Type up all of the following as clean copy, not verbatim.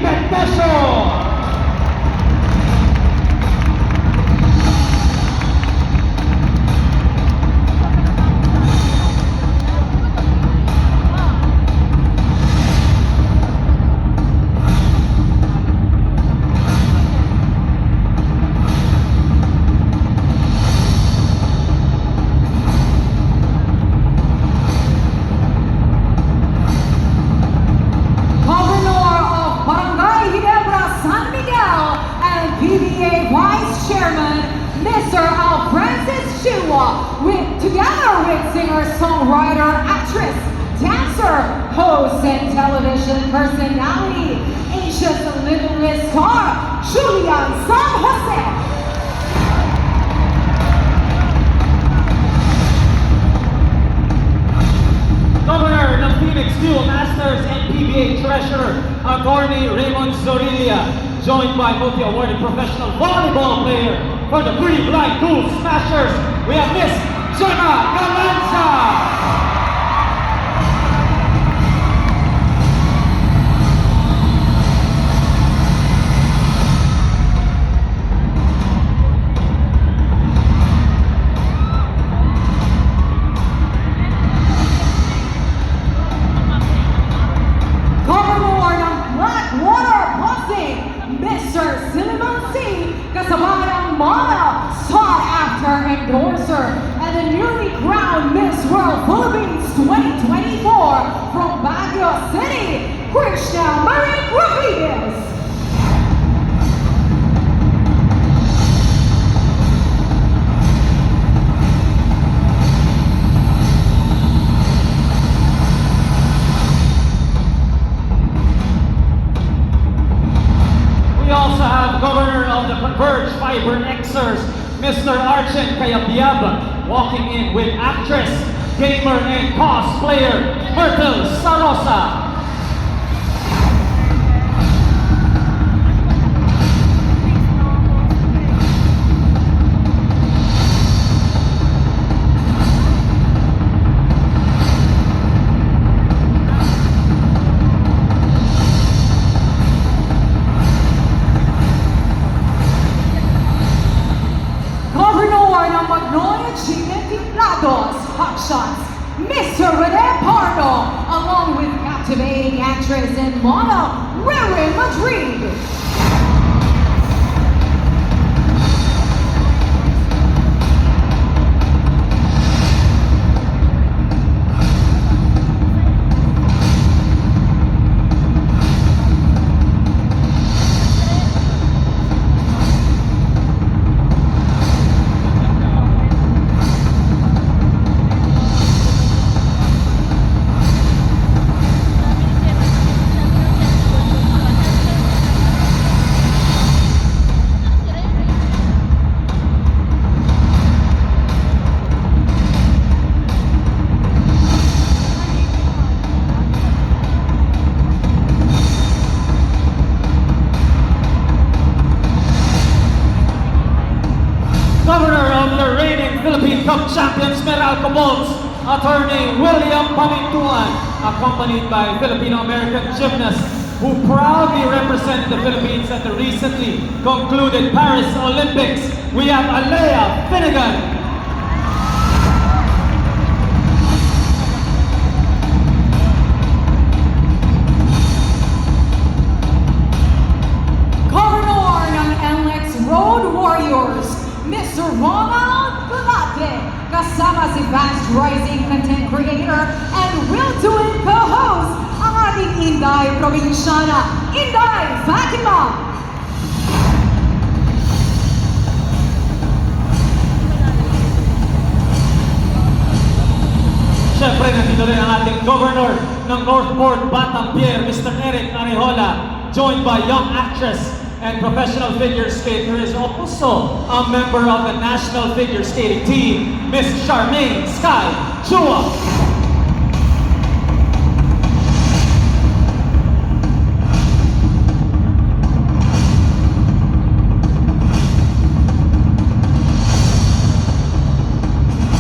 Petesio. Mr. Francis Chua, together with singer-songwriter, actress, dancer, host, and television personality, Asia's Little Miss star, Julian San Jose. Governor ng Phoenix Dual Masters and PBA Treasurer, Attorney Raymond Zorilla, joined by multi-awarded professional volleyball player for the Pretty Blind Dual Smashers, we have Miss Gemma Galanza. Mr. Cinnamon C, kasabay ang model, sought-after endorser, and the newly crowned Miss World Philippines 2024 from Baguio City, Christian Marie Rodriguez. We also have Governor of the Converge Fiber Xers, Mr. Archen Cayabyab, walking in with actress, gamer, and cosplayer, Myrtle Sarosa. Hotshots, Mr. Rene Pardo, along with captivating actress and model, Riri Madrid. Governor of the reigning Philippine Cup champions, Meralco Bulls, Attorney William Pamintuan, accompanied by Filipino-American gymnasts who proudly represent the Philippines at the recently concluded Paris Olympics. We have Alea Finnegan. Road Warriors, Mr. Ronald Galate, kasama si fast rising content creator and will-doing co-host, ang ating Inday Provinciana, Inday Fatima. Siyempre, nandito rin ang ating Governor ng Northport, Batangier, Mr. Eric Arejola, joined by young actress and professional figure skater is also a member of the national figure skating team, Miss Charmaine Sky Chua.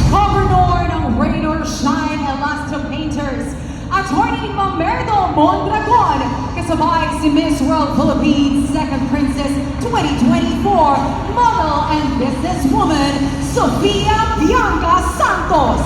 Governor ng Rain or Shine Elasto Painters, Attorney Mamerto Mondragon, kasabay si Miss World Philippines Second Princess 2024 model and businesswoman Sofia Bianca Santos.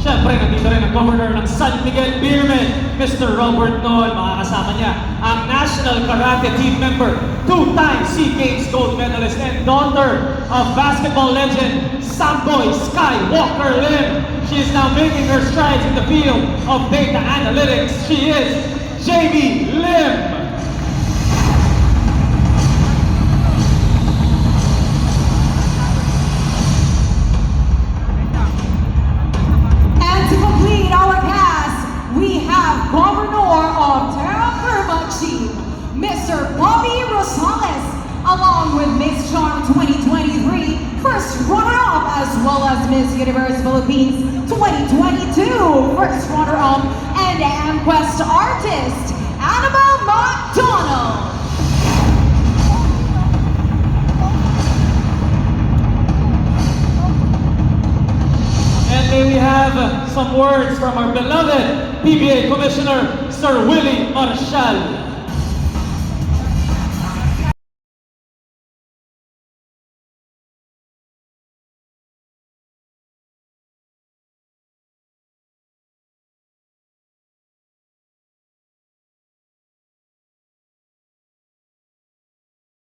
Siyempre, nandito rin ang Governor ng San Miguel Beerman, Mr. Robert Noel. Makakasama niya ang National Karate Team member, two-time SEA Games gold medalist, and daughter of basketball legend Samboy Skywalker Lim. She is now making her strides in the field of data analytics. She is Jamie Lim. And to complete our cast, we have Governor of Terra Firma Chief, Mr. Bobby Rosales, along with Miss Charm 2023, first runner-up, as well as Miss Universe Philippines 2022, first runner-up, and Amquest artist, Annabelle McDonald. And may we have some words from our beloved PBA Commissioner, Sir Willie Marshall.